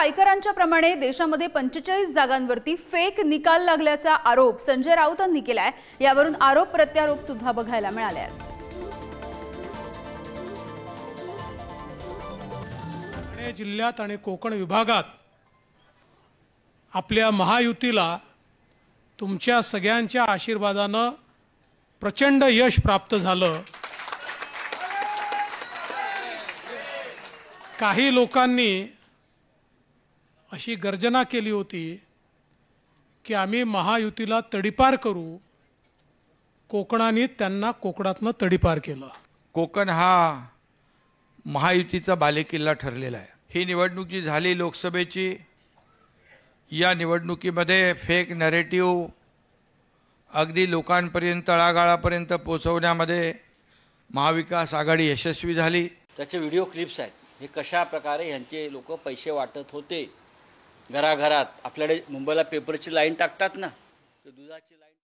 पाईकरांच्या प्रमाणे देशामध्ये 45 जागांवरती फेक निकाल लागल्याचा आरोप संजय राऊतांनी केलाय। यावरून आरोप प्रत्यारोप सुद्धा बघायला मिळाले आहेत। ठाणे जिल्ह्यात आणि कोकण विभागात आपल्या महायुतीला तुमच्या सगळ्यांच्या आशीर्वादाने प्रचंड यश प्राप्त झालं। काही लोकांनी अशी गर्जना केली होती की आम्ही महायुतीला तडीपार करू, कोकणाने त्यांना कोकणातनं तडीपार केलं। कोकण हा महायुतीचा बालेकिल्ला ठरलेला आहे। ही निवडणूक जी झाली लोकसभेची, या निवडणुकीमध्ये फेक नरेटिव्ह अगदी लोकांपर्यंत तळागाळापर्यंत पोहोचवण्यामध्ये महाविकास आघाडी यशस्वी झाली। त्याचे व्हिडिओ क्लिप्स आहेत, हे कशा प्रकारे यांचे लोक पैसे वाटत होते घराघरात। आपल्याकडे मुंबईला पेपरची लाईन टाकतात ना, दुधाची लाईन